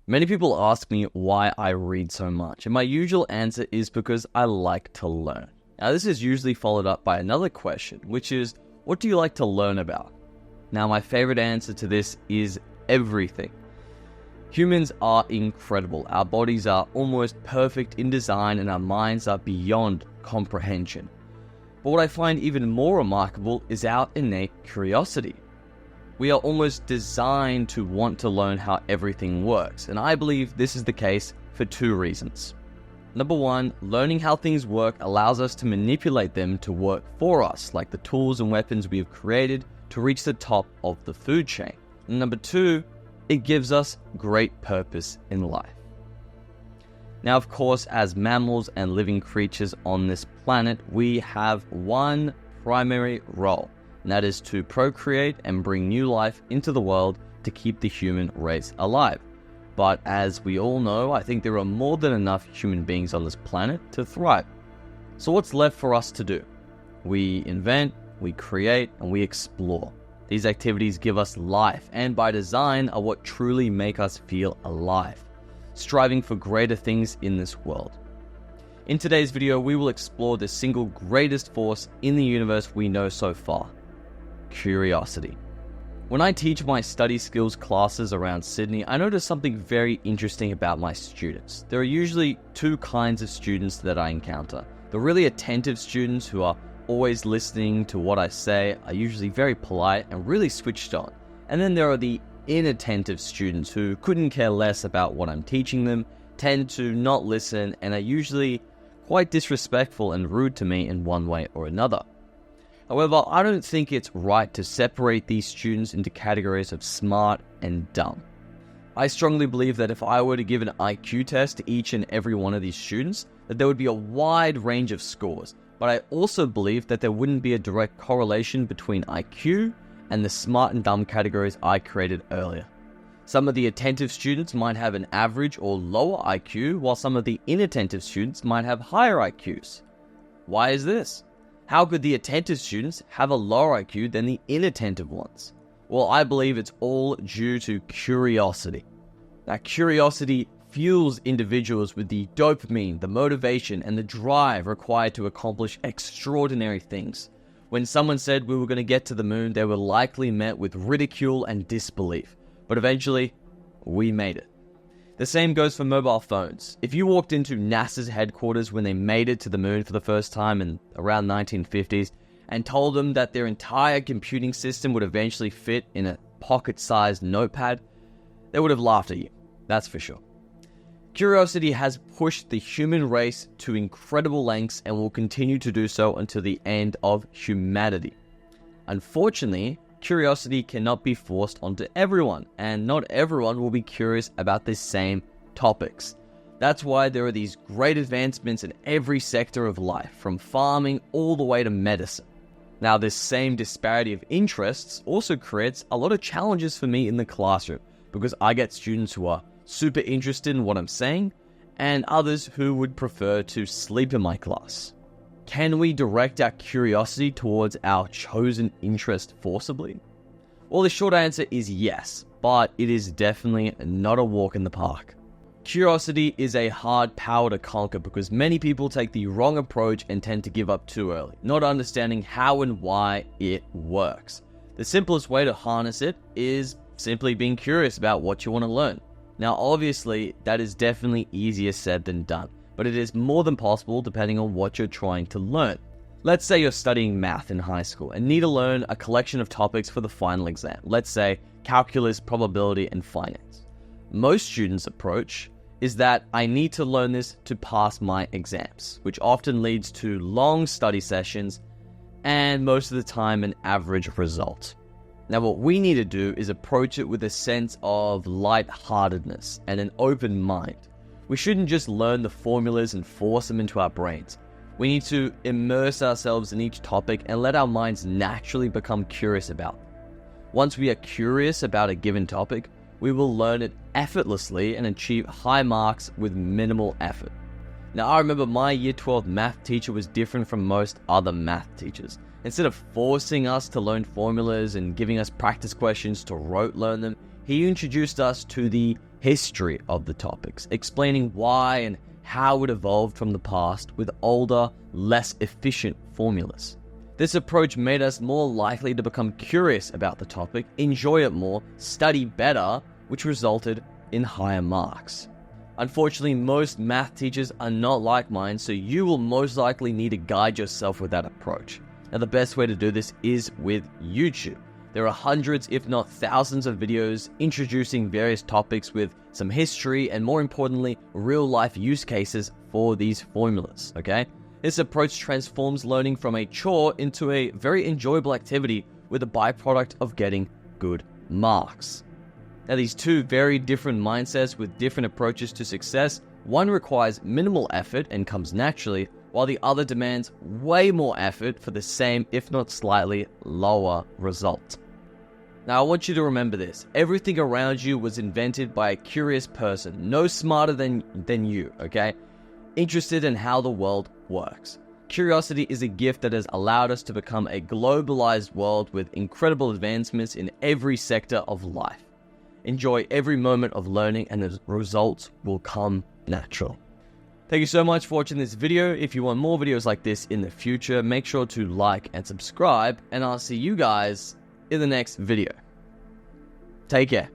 Many people ask me why I read so much, and my usual answer is because I like to learn. Now, this is usually followed up by another question, which is, what do you like to learn about? Now, my favorite answer to this is everything. Humans are incredible. Our bodies are almost perfect in design, and our minds are beyond comprehension. But what I find even more remarkable is our innate curiosity. We are almost designed to want to learn how everything works, and I believe this is the case for two reasons. Number one, learning how things work allows us to manipulate them to work for us, like the tools and weapons we have created to reach the top of the food chain. And number two, it gives us great purpose in life. Now, of course, as mammals and living creatures on this planet, we have one primary role, and that is to procreate and bring new life into the world to keep the human race alive. But as we all know, I think there are more than enough human beings on this planet to thrive. So what's left for us to do? We invent, we create, and we explore. These activities give us life, and by design are what truly make us feel alive, striving for greater things in this world. In today's video, we will explore the single greatest force in the universe we know so far: curiosity. When I teach my study skills classes around Sydney, I notice something very interesting about my students. There are usually two kinds of students that I encounter. The really attentive students who are always listening to what I say, are usually very polite and really switched on. And then there are the inattentive students who couldn't care less about what I'm teaching them, tend to not listen, and are usually quite disrespectful and rude to me in one way or another. However, I don't think it's right to separate these students into categories of smart and dumb. I strongly believe that if I were to give an IQ test to each and every one of these students, that there would be a wide range of scores. But I also believe that there wouldn't be a direct correlation between IQ and the smart and dumb categories I created earlier. Some of the attentive students might have an average or lower IQ, while some of the inattentive students might have higher IQs. Why is this? How could the attentive students have a lower IQ than the inattentive ones? Well, I believe it's all due to curiosity. That curiosity fuels individuals with the dopamine, the motivation, and the drive required to accomplish extraordinary things. When someone said we were going to get to the moon, they were likely met with ridicule and disbelief. But eventually, we made it. The same goes for mobile phones. If you walked into NASA's headquarters when they made it to the moon for the first time in around 1950s and told them that their entire computing system would eventually fit in a pocket-sized notepad, they would have laughed at you. That's for sure. Curiosity has pushed the human race to incredible lengths and will continue to do so until the end of humanity. Unfortunately, curiosity cannot be forced onto everyone, and not everyone will be curious about the same topics. That's why there are these great advancements in every sector of life, from farming all the way to medicine. Now, this same disparity of interests also creates a lot of challenges for me in the classroom, because I get students who are super interested in what I'm saying, and others who would prefer to sleep in my class. Can we direct our curiosity towards our chosen interest forcibly? Well, the short answer is yes, but it is definitely not a walk in the park. Curiosity is a hard power to conquer because many people take the wrong approach and tend to give up too early, not understanding how and why it works. The simplest way to harness it is simply being curious about what you want to learn. Now, obviously, that is definitely easier said than done, but it is more than possible depending on what you're trying to learn. Let's say you're studying math in high school and need to learn a collection of topics for the final exam. Let's say calculus, probability, and finance. Most students' approach is that I need to learn this to pass my exams, which often leads to long study sessions and most of the time an average result. Now, what we need to do is approach it with a sense of lightheartedness and an open mind. We shouldn't just learn the formulas and force them into our brains. We need to immerse ourselves in each topic and let our minds naturally become curious about them. Once we are curious about a given topic, we will learn it effortlessly and achieve high marks with minimal effort. Now, I remember my Year 12 math teacher was different from most other math teachers. Instead of forcing us to learn formulas and giving us practice questions to rote learn them, he introduced us to the history of the topics, explaining why and how it evolved from the past with older, less efficient formulas. This approach made us more likely to become curious about the topic, enjoy it more, study better, which resulted in higher marks. Unfortunately, most math teachers are not like mine, so you will most likely need to guide yourself with that approach. Now, the best way to do this is with YouTube. There are hundreds, if not thousands, of videos introducing various topics with some history and, more importantly, real-life use cases for these formulas, okay? This approach transforms learning from a chore into a very enjoyable activity with a byproduct of getting good marks. Now, these two very different mindsets with different approaches to success, one requires minimal effort and comes naturally, while the other demands way more effort for the same, if not slightly lower result. Now, I want you to remember this. Everything around you was invented by a curious person, no smarter than you, okay? Interested in how the world works. Curiosity is a gift that has allowed us to become a globalized world with incredible advancements in every sector of life. Enjoy every moment of learning and the results will come natural. Thank you so much for watching this video. If you want more videos like this in the future, make sure to like and subscribe, and I'll see you guys in the next video. Take care.